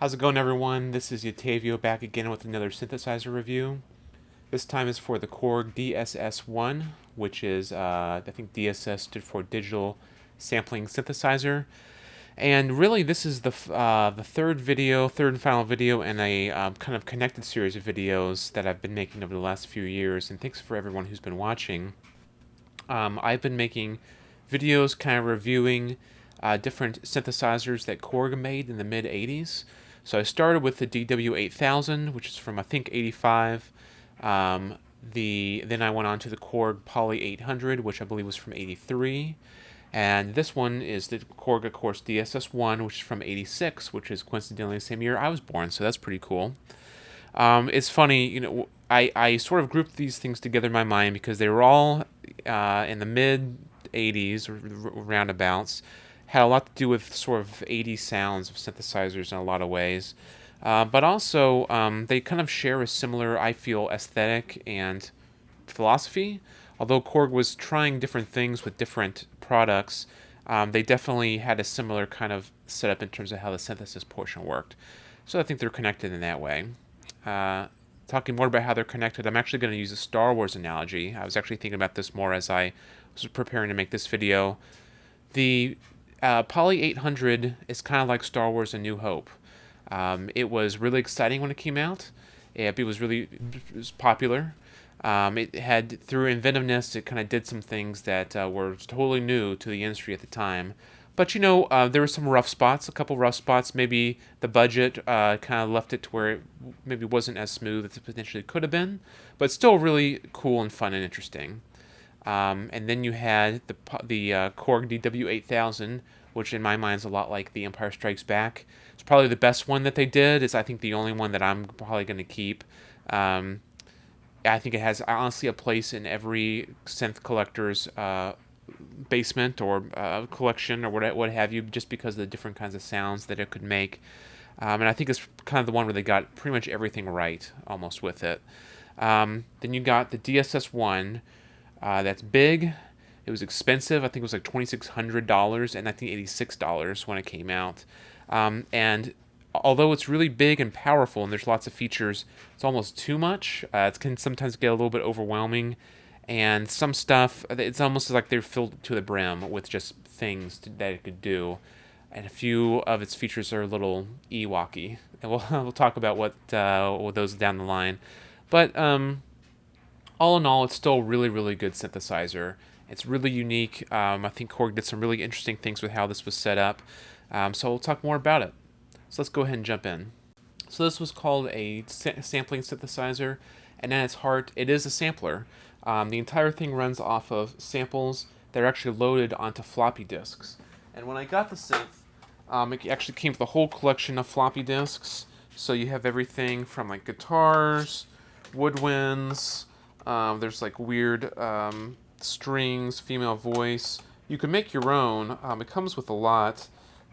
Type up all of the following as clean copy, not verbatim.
How's it going, everyone? This is Yatavio back again with another synthesizer review. This time is for the Korg DSS-1, which is, I think DSS stood for Digital Sampling Synthesizer. And really, this is the third and final video in a kind of connected series of videos that I've been making over the last few years. And thanks for everyone who's been watching. I've been making videos kind of reviewing different synthesizers that Korg made in the mid 80s. So I started with the DW8000, which is from I think 85. Then I went on to the Korg Poly 800, which I believe was from 83. And this one is the Korg, of course, DSS-1, which is from 86, which is coincidentally the same year I was born, so that's pretty cool. It's funny, I sort of grouped these things together in my mind because they were all in the mid 80s, roundabouts, had a lot to do with sort of 80s sounds of synthesizers in a lot of ways. But also, they kind of share a similar, I feel, aesthetic and philosophy. Although Korg was trying different things with different products, they definitely had a similar kind of setup in terms of how the synthesis portion worked. So I think they're connected in that way. Talking more about how they're connected, I'm actually going to use a Star Wars analogy. I was actually thinking about this more as I was preparing to make this video. The Poly 800 is kind of like Star Wars A New Hope. It was really exciting when it came out. It was popular. It had, through inventiveness, it kind of did some things that were totally new to the industry at the time. But there were some rough spots, a couple rough spots. Maybe the budget kind of left it to where it maybe wasn't as smooth as it potentially could have been, but still really cool and fun and interesting. And then you had the Korg DW8000, which in my mind is a lot like The Empire Strikes Back. It's probably the best one that they did. It's, I think, the only one that I'm probably going to keep. I think it has honestly a place in every synth collector's basement or collection or what have you, just because of the different kinds of sounds that it could make. And I think it's kind of the one where they got pretty much everything right, almost, with it. Then you got the DSS-1. That's big. It was expensive. I think it was like $2,600 and I think $86 when it came out. And although it's really big and powerful and there's lots of features, it's almost too much. It can sometimes get a little bit overwhelming. And some stuff, it's almost like they're filled to the brim with just things that it could do. And a few of its features are a little Ewoky. And we'll talk about what those down the line. But all in all, it's still a really, really good synthesizer. It's really unique. I think Korg did some really interesting things with how this was set up. So we'll talk more about it. So let's go ahead and jump in. So this was called a sampling synthesizer, and at its heart, it is a sampler. The entire thing runs off of samples that are actually loaded onto floppy disks. And when I got the synth, it actually came with a whole collection of floppy disks. So you have everything from like guitars, woodwinds, there's like weird strings, female voice. You can make your own. It comes with a lot.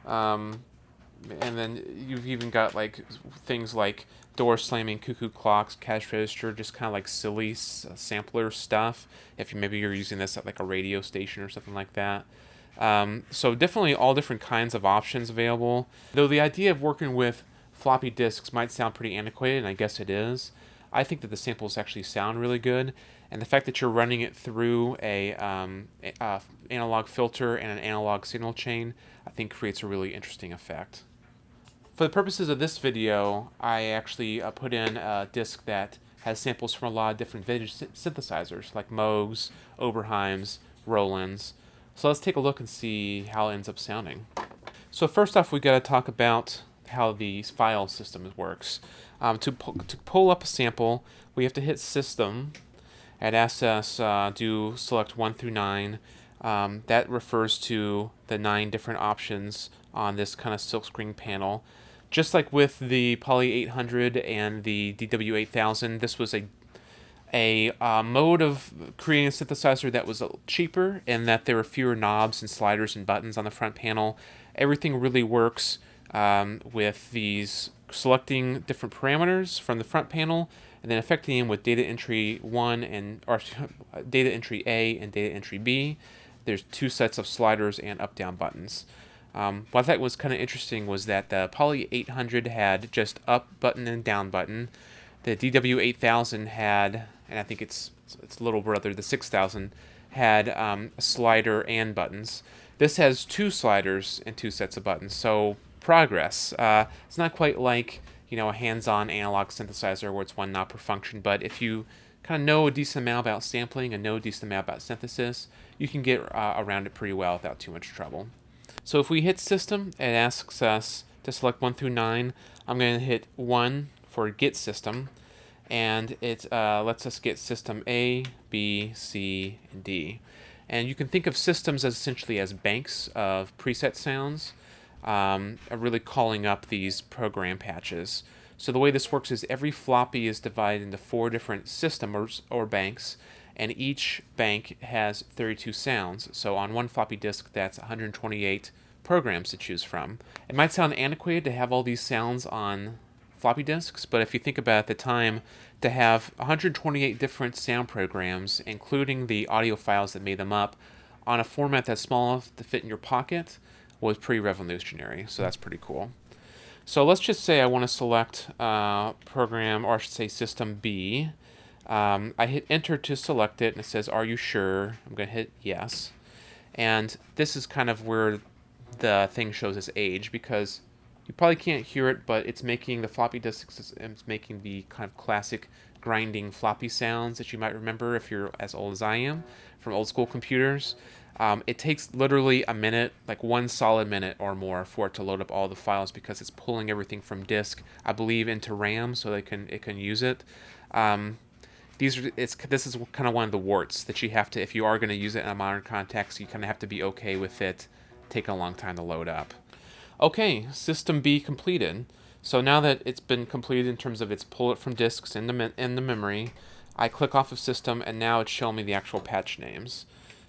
And then you've even got like things like door slamming, cuckoo clocks, cash register, just kind of like silly sampler stuff. If maybe you're using this at like a radio station or something like that. So definitely all different kinds of options available. Though the idea of working with floppy disks might sound pretty antiquated, and I guess it is, I think that the samples actually sound really good. And the fact that you're running it through a analog filter and an analog signal chain, I think creates a really interesting effect. For the purposes of this video, I actually put in a disc that has samples from a lot of different vintage synthesizers, like Moogs, Oberheims, Rolands. So let's take a look and see how it ends up sounding. So first off, we got to talk about how the file system works. To pull up a sample, we have to hit System. It asks us do select 1 through 9. That refers to the 9 different options on this kind of silkscreen panel. Just like with the Poly 800 and the DW8000, this was a mode of creating a synthesizer that was cheaper in that there were fewer knobs and sliders and buttons on the front panel. Everything really works with these selecting different parameters from the front panel and then affecting them with data entry 1 or data entry A and data entry B. There's 2 sets of sliders and up-down buttons. What I thought was kind of interesting was that the Poly 800 had just up button and down button. The DW8000 had, and I think it's little brother, the 6000, had a slider and buttons. This has two sliders and two sets of buttons, so progress. It's not quite like a hands-on analog synthesizer where it's one knob per function, but if you kind of know a decent amount about sampling and know a decent amount about synthesis, you can get around it pretty well without too much trouble. So if we hit system, it asks us to select 1 through 9. I'm going to hit 1 for get system, and it lets us get system A, B, C, and D. And you can think of systems as essentially as banks of preset sounds, really calling up these program patches. So the way this works is every floppy is divided into 4 different systems or banks, and each bank has 32 sounds. So on one floppy disk, that's 128 programs to choose from. It might sound antiquated to have all these sounds on floppy disks, but if you think about it at the time, to have 128 different sound programs, including the audio files that made them up, on a format that's small enough to fit in your pocket, was pretty revolutionary. So that's pretty cool. So let's just say I want to select program, or I should say system B. I hit enter to select it, and it says, are you sure? I'm going to hit yes. And this is kind of where the thing shows its age, because you probably can't hear it, but it's making the floppy disks, it's making the kind of classic grinding floppy sounds that you might remember if you're as old as I am from old school computers. It takes literally a minute, like 1 solid minute or more, for it to load up all the files because it's pulling everything from disk, I believe, into RAM so it can use it. This is kind of one of the warts that you have to, if you are going to use it in a modern context, you kind of have to be okay with it taking a long time to load up. Okay, system B completed. So now that it's been completed in terms of its pull it from disks in the memory, I click off of system, and now it's showing me the actual patch names.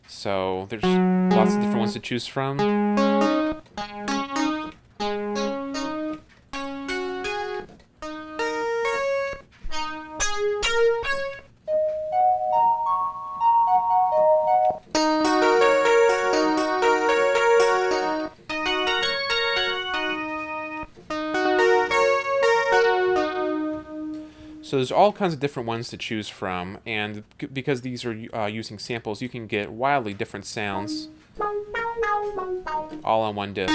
So there's lots of different ones to choose from. So there's all kinds of different ones to choose from, and because these are using samples, you can get wildly different sounds all on one disc.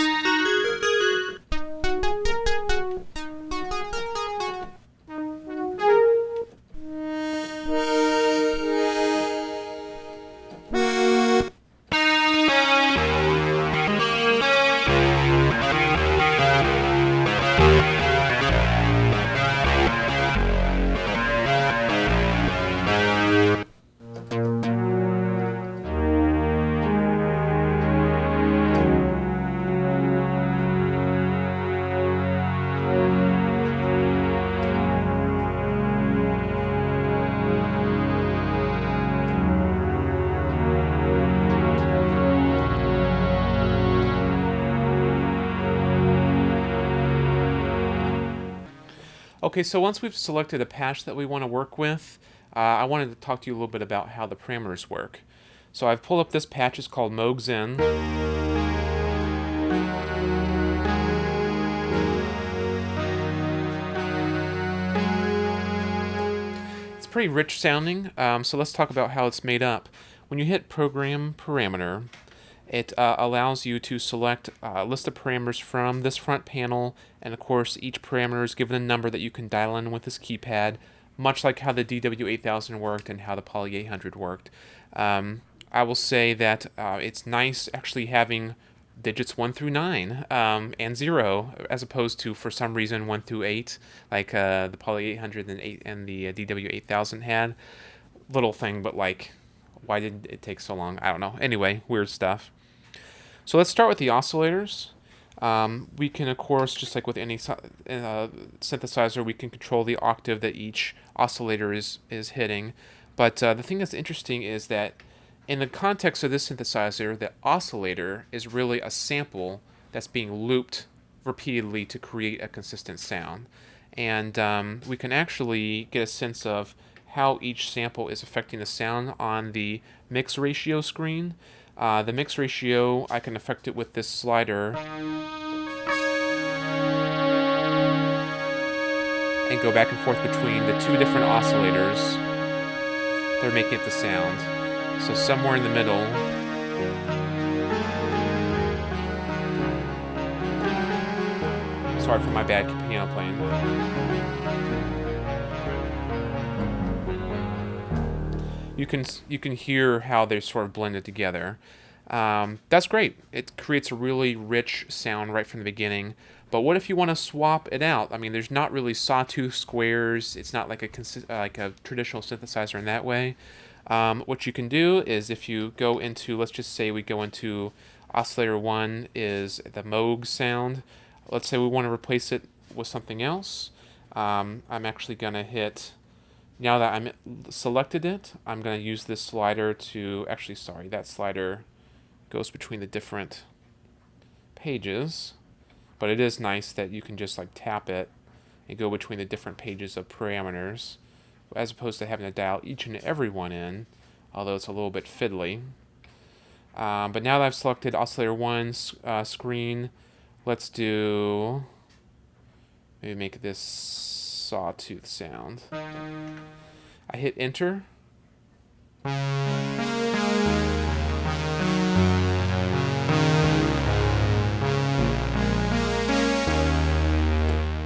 Okay, so once we've selected a patch that we want to work with, I wanted to talk to you a little bit about how the parameters work. So I've pulled up this patch, it's called Moog Zen. It's pretty rich sounding, so let's talk about how it's made up. When you hit Program Parameter, it allows you to select a list of parameters from this front panel, and of course each parameter is given a number that you can dial in with this keypad, much like how the DW8000 worked and how the Poly 800 worked. I will say that it's nice actually having digits 1 through 9 and 0, as opposed to, for some reason, 1 through 8, like the Poly 800 and the DW8000 had. Little thing, but like, why did it take so long? I don't know. Anyway, weird stuff. So let's start with the oscillators. We can, of course, just like with any synthesizer, we can control the octave that each oscillator is hitting. But the thing that's interesting is that in the context of this synthesizer, the oscillator is really a sample that's being looped repeatedly to create a consistent sound. And we can actually get a sense of how each sample is affecting the sound on the mix ratio screen. The mix ratio, I can affect it with this slider and go back and forth between the two different oscillators that are making it the sound. So somewhere in the middle. Sorry for my bad piano playing. You can hear how they're sort of blended together. That's great. It creates a really rich sound right from the beginning. But what if you want to swap it out? I mean, there's not really sawtooth squares. It's not like a traditional synthesizer in that way. What you can do is if you go into, let's just say we go into oscillator 1 is the Moog sound. Let's say we want to replace it with something else. I'm actually going to hit, now that I'm selected it, I'm going to use this slider to, actually, sorry, that slider goes between the different pages. But it is nice that you can just like tap it and go between the different pages of parameters, as opposed to having to dial each and every one in, although it's a little bit fiddly. But now that I've selected oscillator 1 screen, let's do, maybe make this sawtooth sound. I hit enter.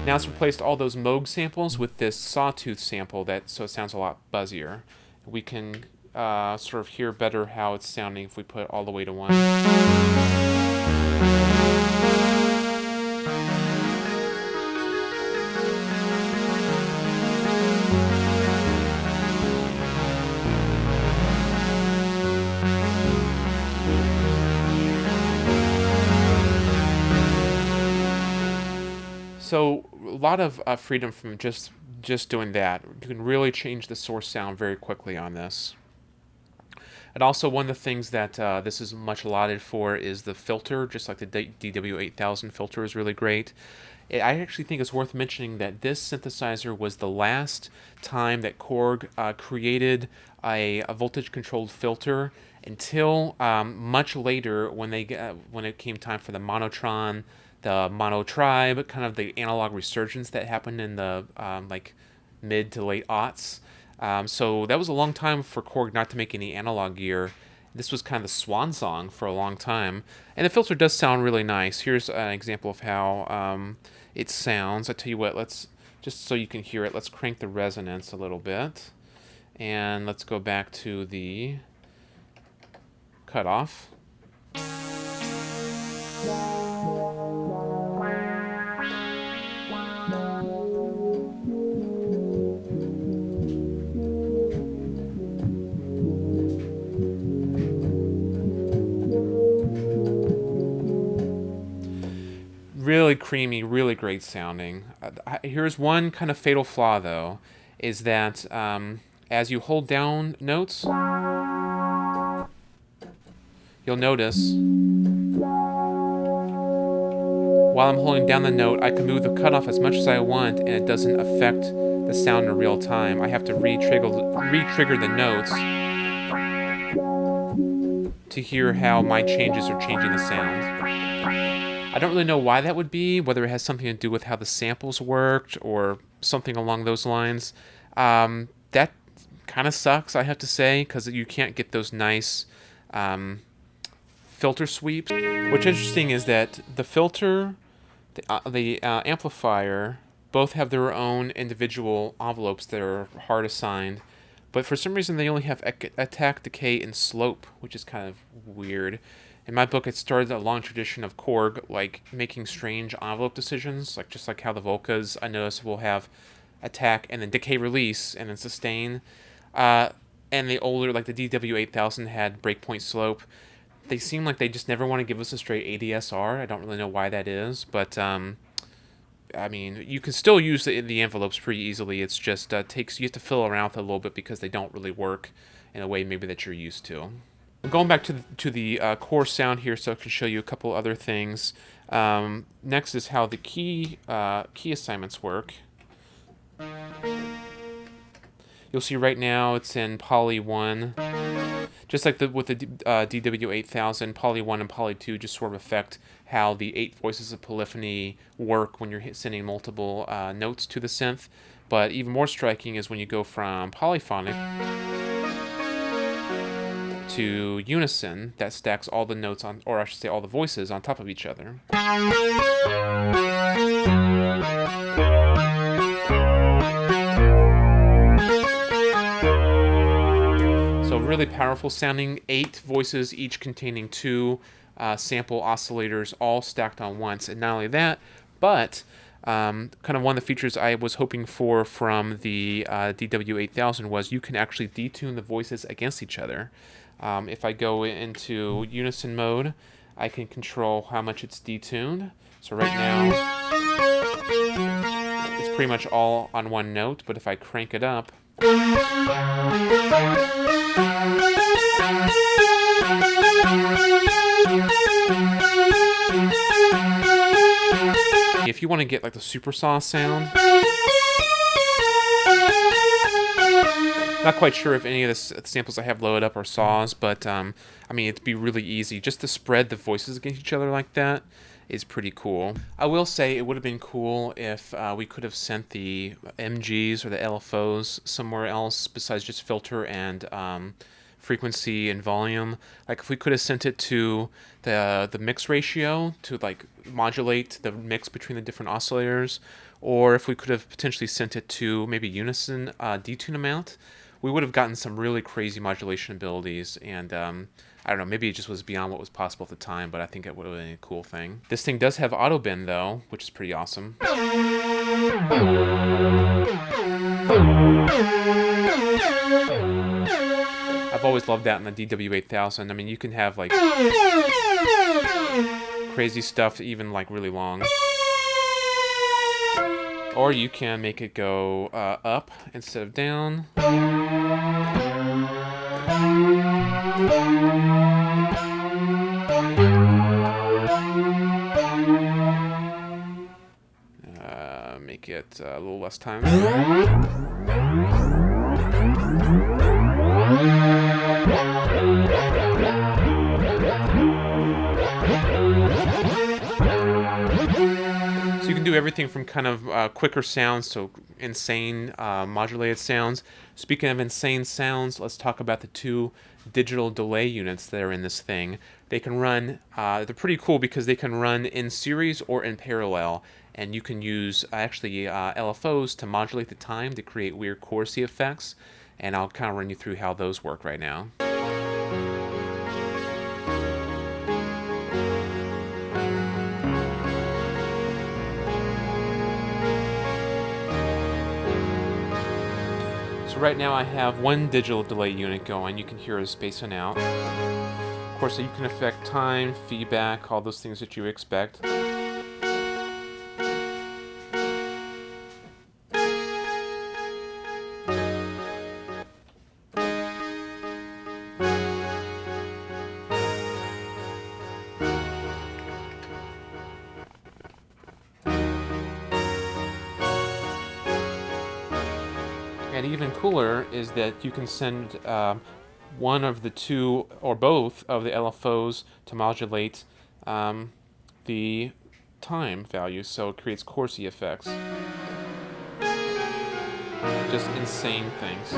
Now it's replaced all those Moog samples with this sawtooth sample, so it sounds a lot buzzier. We can sort of hear better how it's sounding if we put it all the way to 1. So a lot of freedom from just doing that. You can really change the source sound very quickly on this. And also one of the things that this is much allotted for is the filter, just like the DW8000 filter is really great. I actually think it's worth mentioning that this synthesizer was the last time that Korg created a voltage-controlled filter until much later when it came time for the Monotron, the Mono Tribe, kind of the analog resurgence that happened in the like mid to late aughts. So that was a long time for Korg not to make any analog gear. This was kind of the swan song for a long time. And the filter does sound really nice. Here's an example of how it sounds. I tell you what, let's, just so you can hear it, let's crank the resonance a little bit. And let's go back to the cutoff. Really creamy, really great sounding. Here's one kind of fatal flaw, though, is that as you hold down notes, you'll notice while I'm holding down the note, I can move the cutoff as much as I want, and it doesn't affect the sound in real time. I have to re-trigger the notes to hear how my changes are changing the sound. I don't really know why that would be, whether it has something to do with how the samples worked or something along those lines. That kind of sucks, I have to say, because you can't get those nice filter sweeps. What's interesting is that the filter, the amplifier, both have their own individual envelopes that are hard assigned, but for some reason they only have attack, decay, and slope, which is kind of weird. In my book, it started a long tradition of Korg, like, making strange envelope decisions, like just like how the Volcas, I notice, will have attack and then decay release and then sustain. And the older, like the DW8000 had breakpoint slope. They seem like they just never want to give us a straight ADSR. I don't really know why that is, but I mean, you can still use the envelopes pretty easily. It's just you have to fill around with it a little bit because they don't really work in a way maybe that you're used to. Going back to the core sound here, so I can show you a couple other things. Next is how the key assignments work. You'll see right now it's in poly 1. Just like with the DW8000, Poly 1 and Poly 2 just sort of affect how the 8 voices of polyphony work when you're sending multiple notes to the synth. But even more striking is when you go from polyphonic to unison, that stacks all the notes on, or I should say all the voices on top of each other. So really powerful sounding, 8 voices, each containing 2 sample oscillators, all stacked on once. And not only that, but kind of one of the features I was hoping for from the DW8000 was you can actually detune the voices against each other. If I go into unison mode, I can control how much it's detuned. So right now, it's pretty much all on one note, but if I crank it up, if you want to get like the super saw sound, not quite sure if any of the samples I have loaded up are saws, but I mean, it'd be really easy just to spread the voices against each other like that is pretty cool. I will say it would have been cool if we could have sent the MGs or the LFOs somewhere else besides just filter and frequency and volume. Like if we could have sent it to the mix ratio to like modulate the mix between the different oscillators, or if we could have potentially sent it to maybe unison detune amount, we would have gotten some really crazy modulation abilities, and I don't know, maybe it just was beyond what was possible at the time, but I think it would have been a cool thing. This thing does have auto bend though, which is pretty awesome. I've always loved that in the DW8000. I mean, you can have like crazy stuff even like really long. Or you can make it go up instead of down. Make it a little less time. So you can do everything from kind of quicker sounds to insane modulated sounds. Speaking of insane sounds, let's talk about the 2 digital delay units that are in this thing. They can run, they're pretty cool because they can run in series or in parallel, and you can use actually LFOs to modulate the time to create weird chorusy effects, and I'll kind of run you through how those work right now. So right now I have 1 digital delay unit going. You can hear it spacing out. Of course, you can affect time, feedback, all those things that you expect. And even cooler is that you can send one of the 2 or both of the LFOs to modulate the time value, so it creates chorusy effects. Just insane things.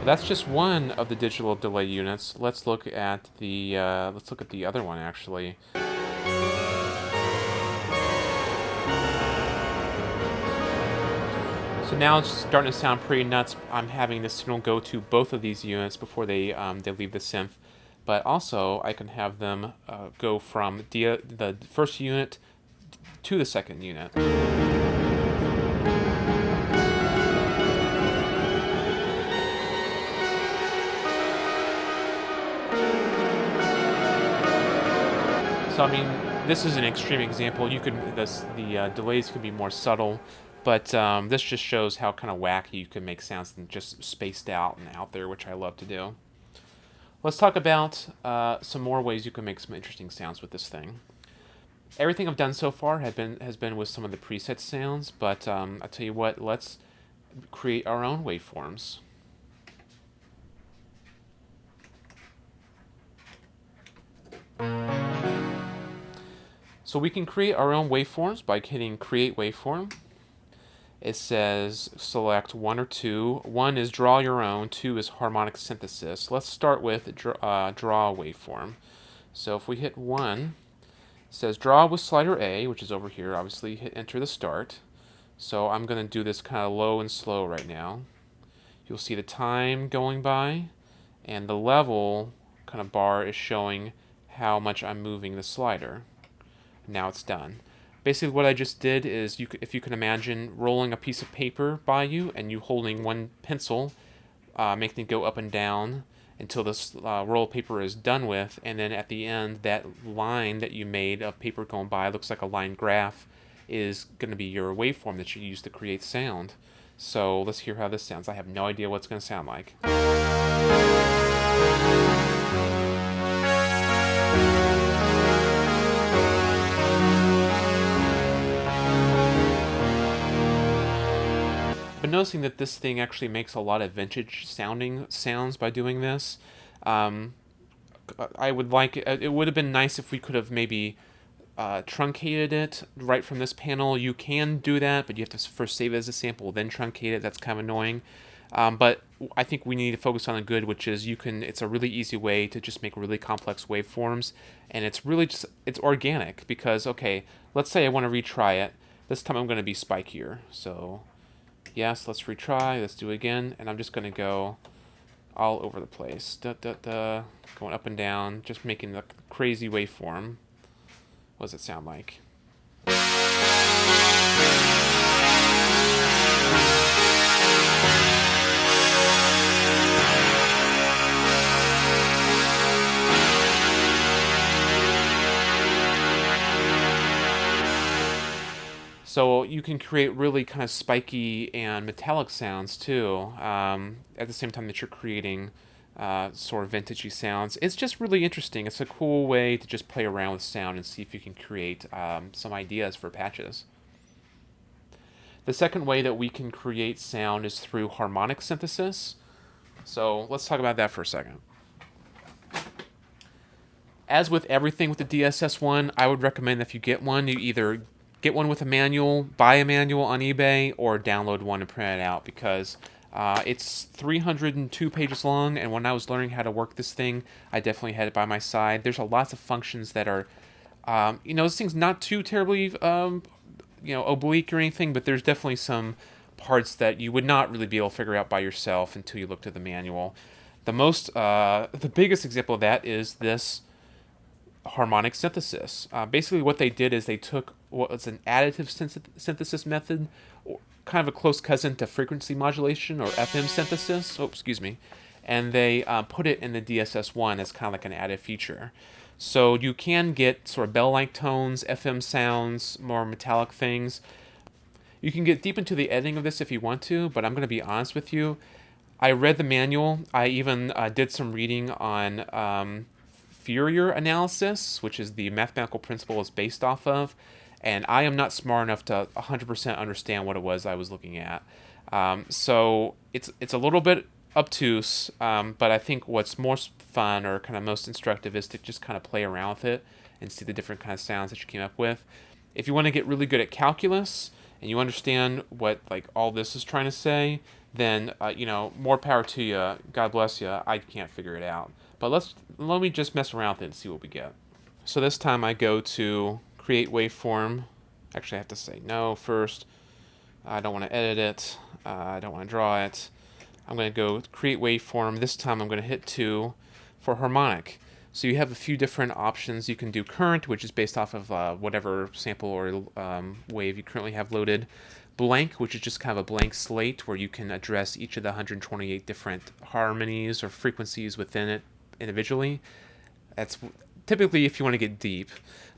That's just one of the digital delay units. Let's look at the other one actually. So now it's starting to sound pretty nuts. I'm having the signal go to both of these units before they leave the synth, but also I can have them go from the first unit to the second unit. So I mean, this is an extreme example. You could the delays could be more subtle, But this just shows how kind of wacky you can make sounds and just spaced out and out there, which I love to do. Let's talk about some more ways you can make some interesting sounds with this thing. Everything I've done so far has been with some of the preset sounds, but I'll tell you what, let's create our own waveforms. So we can create our own waveforms by hitting Create Waveform. It says select one or two. One is draw your own, two is harmonic synthesis. Let's start with draw a waveform. So if we hit 1, it says draw with slider A, which is over here. Obviously hit enter to start. So I'm going to do this kind of low and slow right now. You'll see the time going by, and the level kind of bar is showing how much I'm moving the slider. Now it's done. Basically what I just did is, if you can imagine rolling a piece of paper by you and you holding one pencil, making it go up and down until this roll of paper is done with, and then at the end that line that you made of paper going by looks like a line graph is going to be your waveform that you use to create sound. So let's hear how this sounds. I have no idea what it's going to sound like. But noticing that this thing actually makes a lot of vintage sounding sounds by doing this. I would like it would have been nice if we could have maybe truncated it right from this panel. You can do that, but you have to first save it as a sample, then truncate it. That's kind of annoying. But I think we need to focus on the good, which is it's a really easy way to just make really complex waveforms, and it's really just, it's organic, because, okay, let's say I want to retry it. This time I'm going to be spikier. So, yes, let's retry, let's do it again, and I'm just going to go all over the place. Going up and down, just making the crazy waveform. What does it sound like? So you can create really kind of spiky and metallic sounds too, at the same time that you're creating sort of vintagey sounds. It's just really interesting. It's a cool way to just play around with sound and see if you can create some ideas for patches. The second way that we can create sound is through harmonic synthesis. So let's talk about that for a second. As with everything with the DSS-1, I would recommend that if you get one, you either get one with a manual, buy a manual on eBay, or download one and print it out, because it's 302 pages long, and when I was learning how to work this thing, I definitely had it by my side. There's lots of functions that are, this thing's not too terribly, oblique or anything, but there's definitely some parts that you would not really be able to figure out by yourself until you looked at the manual. The biggest example of that is this harmonic synthesis. Basically what they did is they took what was an additive synthesis method, or kind of a close cousin to frequency modulation or FM synthesis, and they put it in the DSS-1 as kind of like an added feature. So you can get sort of bell-like tones, FM sounds, more metallic things. You can get deep into the editing of this if you want to, but I'm going to be honest with you. I read the manual. I even did some reading on Fourier analysis, which is the mathematical principle it's based off of, and I am not smart enough to 100% understand what it was I was looking at. So it's a little bit obtuse, but I think what's more fun or kind of most instructive is to just kind of play around with it and see the different kind of sounds that you came up with. If you want to get really good at calculus and you understand what like all this is trying to say, then more power to you. God bless you. I can't figure it out. But let me just mess around with it and see what we get. So this time I go to create waveform. Actually, I have to say no first. I don't want to edit it. I don't want to draw it. I'm going to go create waveform. This time I'm going to hit 2 for harmonic. So you have a few different options. You can do current, which is based off of whatever sample or wave you currently have loaded. Blank, which is just kind of a blank slate where you can address each of the 128 different harmonies or frequencies within it individually. That's typically if you want to get deep.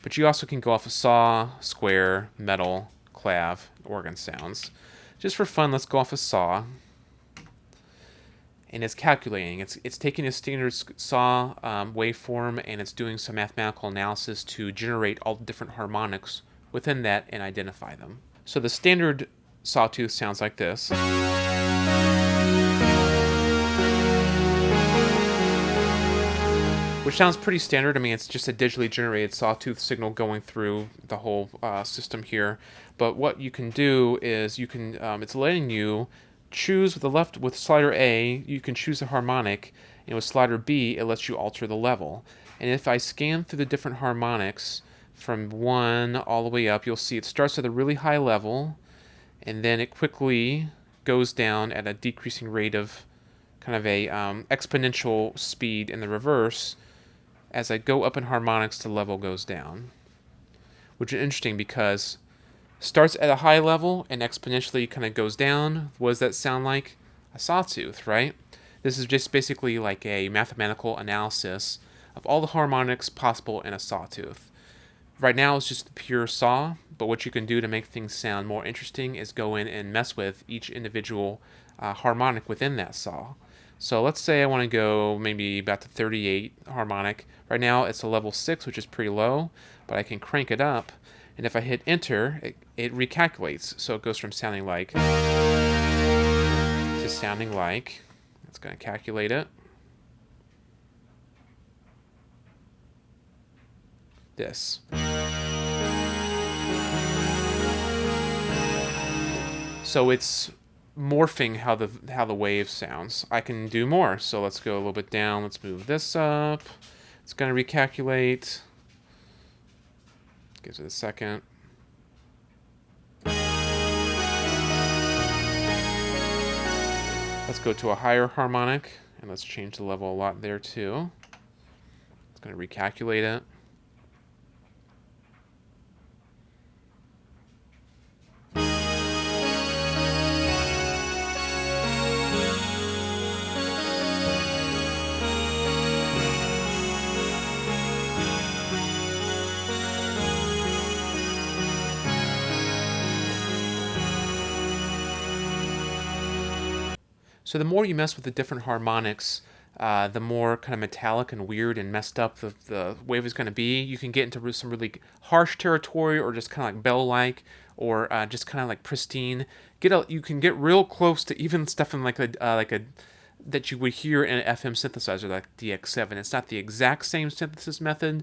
But you also can go off of saw, square, metal, clav organ sounds. Just for fun, let's go off a saw. And it's calculating. It's taking a standard saw waveform and it's doing some mathematical analysis to generate all the different harmonics within that and identify them. So the standard sawtooth sounds like this. Which sounds pretty standard. I mean, it's just a digitally generated sawtooth signal going through the whole system here. But what you can do is you can, it's letting you choose with slider A, you can choose a harmonic, and with slider B, it lets you alter the level. And if I scan through the different harmonics from 1 all the way up, you'll see it starts at a really high level, and then it quickly goes down at a decreasing rate of kind of a exponential speed in the reverse. As I go up in harmonics, the level goes down, which is interesting because starts at a high level and exponentially kind of goes down. What does that sound like? A sawtooth, right? This is just basically like a mathematical analysis of all the harmonics possible in a sawtooth. Right now it's just the pure saw, but what you can do to make things sound more interesting is go in and mess with each individual harmonic within that saw. So let's say I want to go maybe about to 38 harmonic. Right now it's a level 6, which is pretty low, but I can crank it up. And if I hit enter, it recalculates. So it goes from sounding like to sounding like. It's going to calculate it. This. So it's morphing how the wave sounds. I can do more. So let's go a little bit down. Let's move this up. It's going to recalculate. Gives it a second. Let's go to a higher harmonic, and let's change the level a lot there too. It's going to recalculate it. So the more you mess with the different harmonics, the more kind of metallic and weird and messed up the wave is going to be. You can get into some really harsh territory, or just kind of like bell-like, or just kind of like pristine. You can get real close to even stuff in like a that you would hear in an FM synthesizer like DX7. It's not the exact same synthesis method,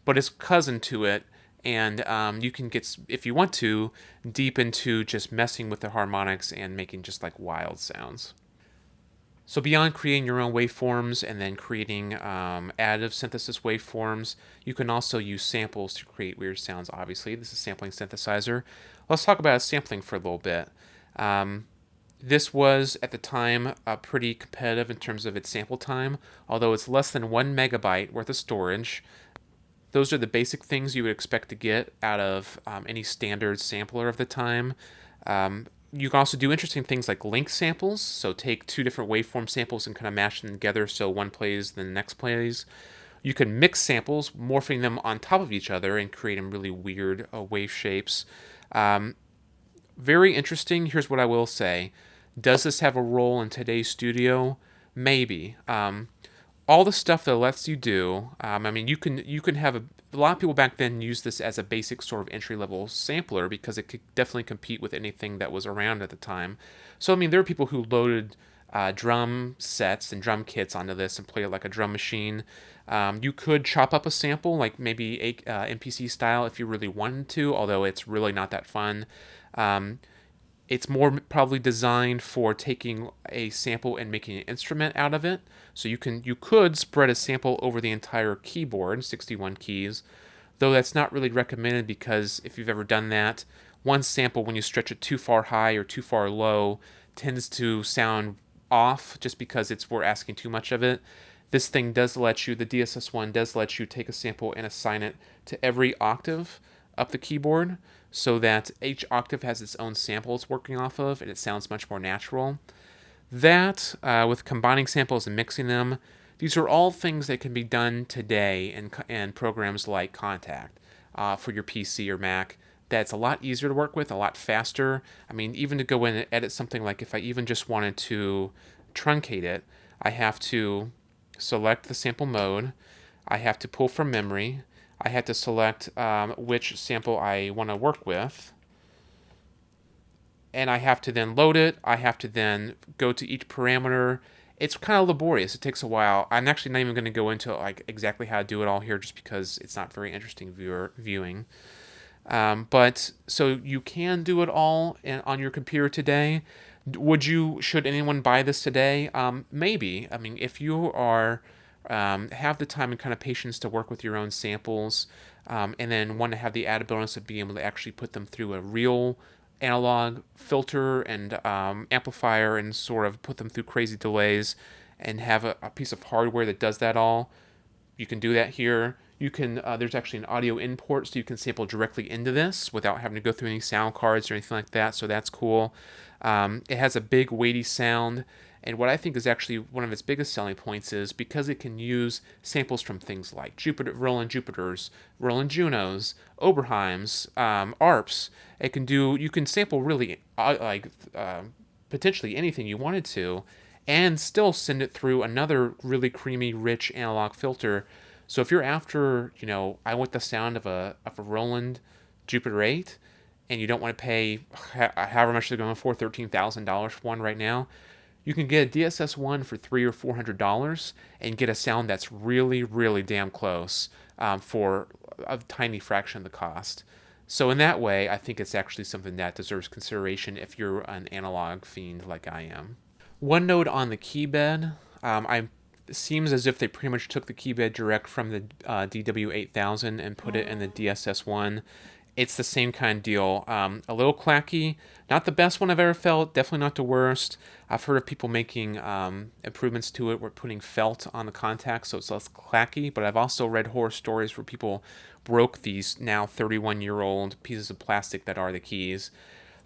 but it's cousin to it. And you can get, if you want to, deep into just messing with the harmonics and making just like wild sounds. So beyond creating your own waveforms and then creating additive synthesis waveforms, you can also use samples to create weird sounds, obviously. This is sampling synthesizer. Let's talk about sampling for a little bit. This was, at the time, pretty competitive in terms of its sample time, although it's less than 1 megabyte worth of storage. Those are the basic things you would expect to get out of any standard sampler of the time. You can also do interesting things like link samples, so take 2 different waveform samples and kind of mash them together so one plays, then the next plays. You can mix samples, morphing them on top of each other and creating really weird wave shapes. Very interesting. Here's what I will say. Does this have a role in today's studio? Maybe. All the stuff that it lets you do, I mean, you can have a lot of people back then used this as a basic sort of entry-level sampler because it could definitely compete with anything that was around at the time. So, I mean, there are people who loaded drum sets and drum kits onto this and played it like a drum machine. You could chop up a sample, like maybe MPC style if you really wanted to, although it's really not that fun. It's more probably designed for taking a sample and making an instrument out of it. So you could spread a sample over the entire keyboard, 61 keys, though that's not really recommended because if you've ever done that, one sample, when you stretch it too far high or too far low, tends to sound off just because we're asking too much of it. This thing does let you, the DSS-1 does let you take a sample and assign it to every octave up the keyboard so that each octave has its own sample it's working off of and it sounds much more natural. That, with combining samples and mixing them, these are all things that can be done today in programs like Contact for your PC or Mac that's a lot easier to work with, a lot faster. I mean, even to go in and edit something, like if I even just wanted to truncate it, I have to select the sample mode, I have to pull from memory, I have to select which sample I want to work with, and I have to then load it. I have to then go to each parameter. It's kind of laborious. It takes a while. I'm actually not even going to go into like exactly how to do it all here, just because it's not very interesting viewing. But so you can do it all on your computer today. Should anyone buy this today? Maybe. I mean, if you are have the time and kind of patience to work with your own samples, and then want to have the added bonus of being able to actually put them through a real analog filter and amplifier and sort of put them through crazy delays and have a piece of hardware that does that all, you can do that here. You can there's actually an audio import, so you can sample directly into this without having to go through any sound cards or anything like that, so that's cool. It has a big weighty sound, and what I think is actually one of its biggest selling points is because it can use samples from things like Roland Jupiters, Roland Junos, Oberheims, ARPs. You can sample really potentially anything you wanted to, and still send it through another really creamy, rich analog filter. So if you're after, I want the sound of a Roland Jupiter 8, and you don't want to pay however much they're going for, $13,000 for one right now, you can get a DSS-1 for $300 or $400 and get a sound that's really, really damn close for a tiny fraction of the cost. So in that way, I think it's actually something that deserves consideration if you're an analog fiend like I am. One note on the key bed. It seems as if they pretty much took the key bed direct from the DW8000 and put it in the DSS-1. It's the same kind of deal. A little clacky. Not the best one I've ever felt. Definitely not the worst. I've heard of people making improvements to it. We're putting felt on the contacts so it's less clacky. But I've also read horror stories where people broke these now 31-year-old pieces of plastic that are the keys.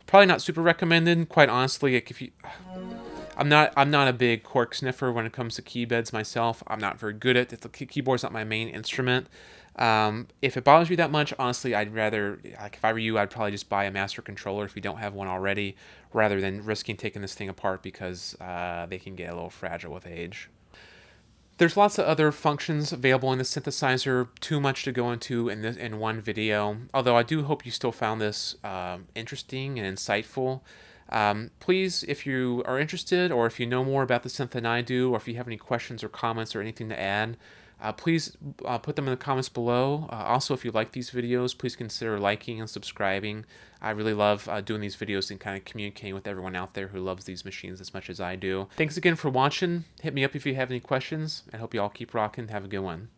Probably not super recommended. Quite honestly, like I'm not a big cork sniffer when it comes to keybeds myself. I'm not very good at it. The keyboard's not my main instrument. If it bothers you that much, honestly, I'd rather, like, if I were you, I'd probably just buy a master controller if you don't have one already, rather than risking taking this thing apart because they can get a little fragile with age. There's lots of other functions available in the synthesizer, too much to go into in one video, although I do hope you still found this interesting and insightful. Please, if you are interested, or if you know more about the synth than I do, or if you have any questions or comments or anything to add, please put them in the comments below. Also, if you like these videos, please consider liking and subscribing. I really love doing these videos and kind of communicating with everyone out there who loves these machines as much as I do. Thanks again for watching. Hit me up if you have any questions. I hope you all keep rocking. Have a good one.